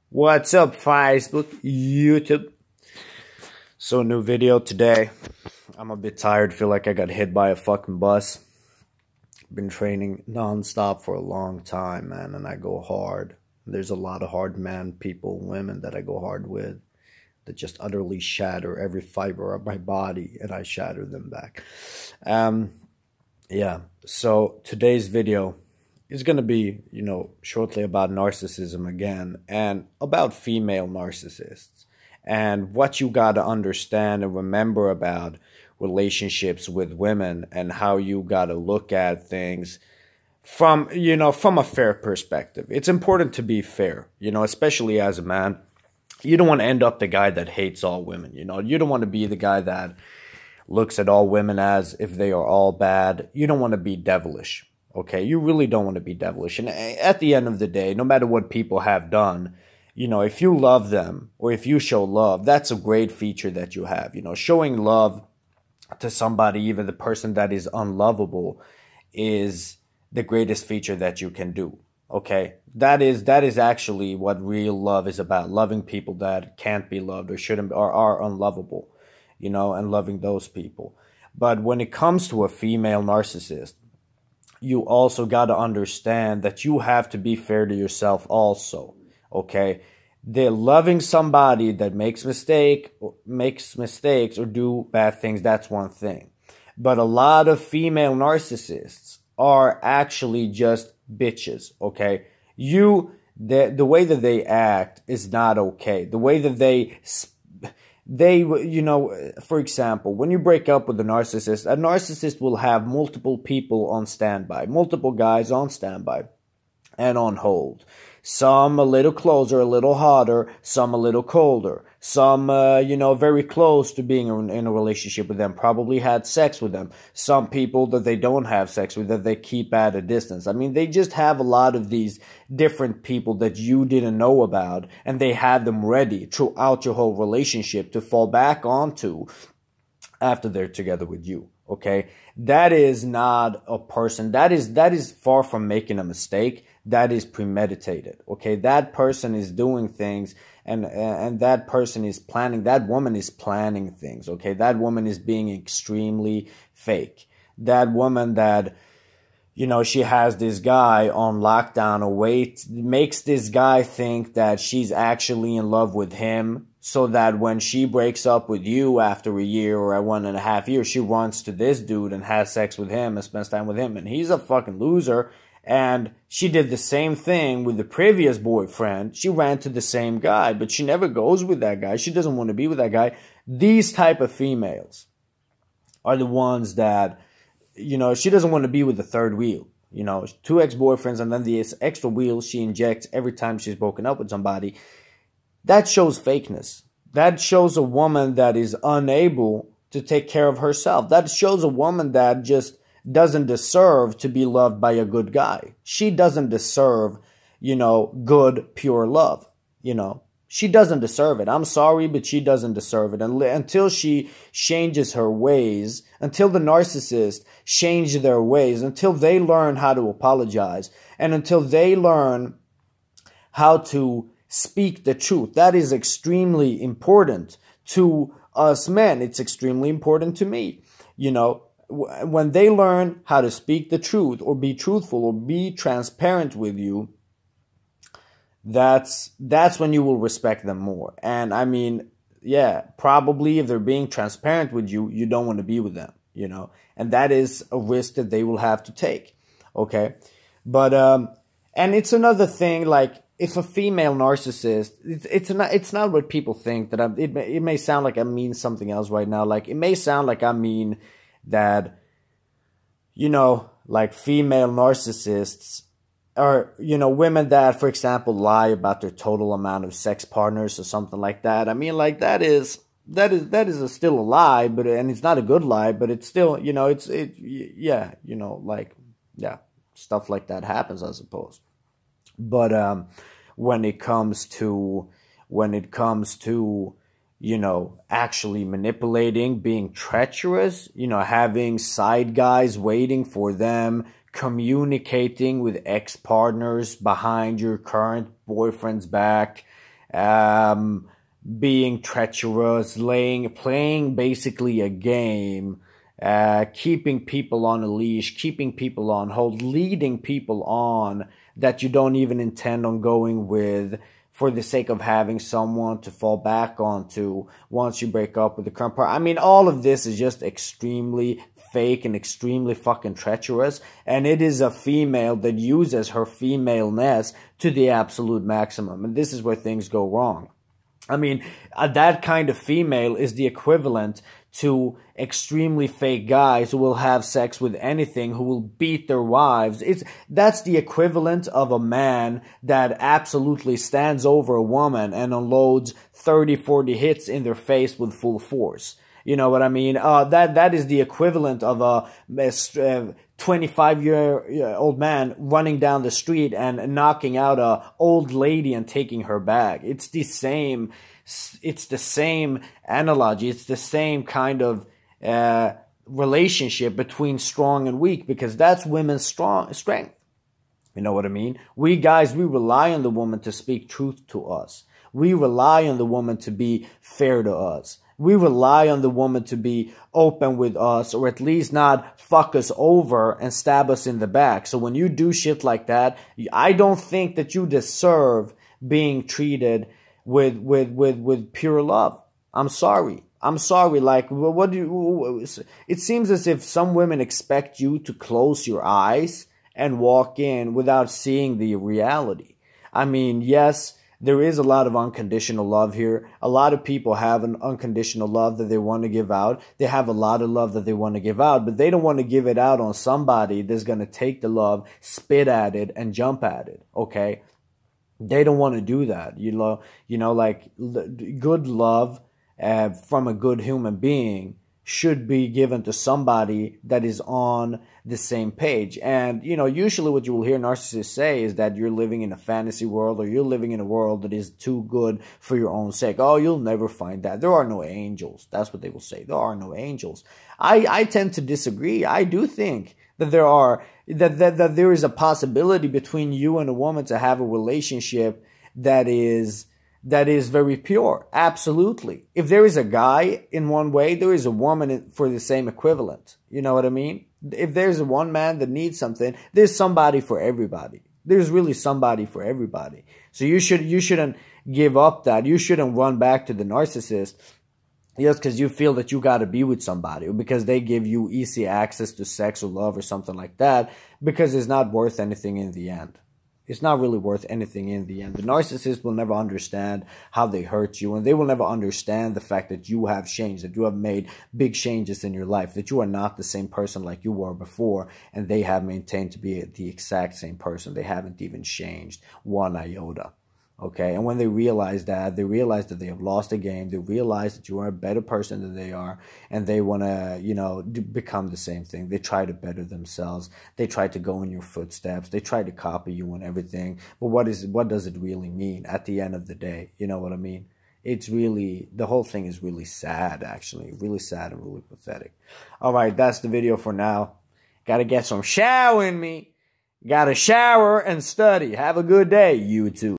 What's up, Facebook, YouTube? So, new video today. I'm a bit tired, feel like I got hit by a fucking bus. Been training non-stop for a long time, man, and I go hard. There's a lot of hard people, women that I go hard with that just utterly shatter every fiber of my body, and I shatter them back. Yeah, so today's video is going to be, shortly about narcissism again and about female narcissists and what you got to understand and remember about relationships with women and how you got to look at things from a fair perspective. It's important to be fair, especially as a man. You don't want to end up the guy that hates all women, you don't want to be the guy that looks at all women as if they are all bad. You don't want to be devilish. Okay, you really don't want to be devilish. And at the end of the day, no matter what people have done, if you love them or if you show love, that's a great feature that you have. Showing love to somebody, even the person that is unlovable, is the greatest feature that you can do. Okay, that is actually what real love is about. Loving people that can't be loved or shouldn't or are unlovable, and loving those people. But when it comes to a female narcissist, you also got to understand that you have to be fair to yourself also, okay? They're loving somebody that makes mistakes or do bad things, that's one thing. But a lot of female narcissists are actually just bitches, okay? The way that they act is not okay. The way that they for example, when you break up with a narcissist will have multiple people on standby, multiple guys on standby and on hold. Some a little closer, a little hotter, some a little colder, some, very close to being in a relationship with them, probably had sex with them. Some people that they don't have sex with, that they keep at a distance. I mean, they just have a lot of these different people that you didn't know about, and they had them ready throughout your whole relationship to fall back onto after they're together with you. Okay, that is not a person. That is far from making a mistake. That is premeditated. Okay, that person is doing things, and that person is planning. That woman is planning things. Okay, that woman is being extremely fake. That woman that, she has this guy on lockdown away, makes this guy think that she's actually in love with him, so that when she breaks up with you after a year or 1.5 years, she runs to this dude and has sex with him and spends time with him, and he's a fucking loser. And she did the same thing with the previous boyfriend. She ran to the same guy, but she never goes with that guy. She doesn't want to be with that guy. These type of females are the ones that, she doesn't want to be with the third wheel. 2 ex-boyfriends and then the extra wheel she injects every time she's broken up with somebody. That shows fakeness. That shows a woman that is unable to take care of herself. That shows a woman that just doesn't deserve to be loved by a good guy. She doesn't deserve, good, pure love. She doesn't deserve it. I'm sorry, but she doesn't deserve it. And until she changes her ways, until the narcissist change their ways, until they learn how to apologize, and until they learn how to speak the truth. That is extremely important to us men. It's extremely important to me. When they learn how to speak the truth or be truthful or be transparent with you, that's when you will respect them more. And I mean, yeah, probably if they're being transparent with you, you don't want to be with them, and that is a risk that they will have to take. Okay. But, and it's another thing, like, if a female narcissist, it's not what people think that it may sound like I mean something else right now. Like, it may sound like I mean that, like female narcissists are, women that, for example, lie about their total amount of sex partners or something like that. I mean, like, that is still a lie, and it's not a good lie, but it's still, stuff like that happens, I suppose. But when it comes to actually manipulating, being treacherous, having side guys waiting for them, communicating with ex-partners behind your current boyfriend's back, being treacherous, playing basically a game, keeping people on a leash, keeping people on hold, leading people on that you don't even intend on going with for the sake of having someone to fall back onto once you break up with the current partner. I mean, all of this is just extremely fake and extremely fucking treacherous, and it is a female that uses her femaleness to the absolute maximum, and this is where things go wrong. I mean, that kind of female is the equivalent to extremely fake guys who will have sex with anything, who will beat their wives. That's the equivalent of a man that absolutely stands over a woman and unloads 30, 40 hits in their face with full force. You know what I mean? That is the equivalent of a 25-year-old man running down the street and knocking out a old lady and taking her bag. It's the same analogy. It's the same kind of relationship between strong and weak, because that's women's strength. You know what I mean? We guys, we rely on the woman to speak truth to us. We rely on the woman to be fair to us. We rely on the woman to be open with us, or at least not fuck us over and stab us in the back. So when you do shit like that, I don't think that you deserve being treated with pure love. I'm sorry. Like, what do you, it seems as if some women expect you to close your eyes and walk in without seeing the reality. I mean, yes, there is a lot of unconditional love here. A lot of people have an unconditional love that they want to give out. They have a lot of love that they want to give out, but they don't want to give it out on somebody that's going to take the love, spit at it, and jump at it, okay? They don't want to do that. You know, like, good love from a good human being should be given to somebody that is on the same page. And, you know, usually what you will hear narcissists say is that you're living in a fantasy world, or you're living in a world that is too good for your own sake. Oh, you'll never find that. There are no angels. That's what they will say. There are no angels. I tend to disagree. I do think that that there is a possibility between you and a woman to have a relationship that is very pure. Absolutely. If there is a guy in one way, there is a woman for the same equivalent. You know what I mean? If there's one man that needs something, there's somebody for everybody. There's really somebody for everybody. So you shouldn't give up that. You shouldn't run back to the narcissist just because you feel that you got to be with somebody, or because they give you easy access to sex or love or something like that, because it's not worth anything in the end. It's not really worth anything in the end. The narcissist will never understand how they hurt you, and they will never understand the fact that you have changed, that you have made big changes in your life, that you are not the same person like you were before, and they have maintained to be the exact same person. They haven't even changed one iota. Okay, and when they realize that they have lost the game. They realize that you are a better person than they are, and they want to, you know, become the same thing. They try to better themselves. They try to go in your footsteps. They try to copy you and everything. But what does it really mean at the end of the day? You know what I mean? It's really, the whole thing is really sad, actually. Really sad and really pathetic. All right, that's the video for now. Got to get some shower in me. Got to shower and study. Have a good day, you two.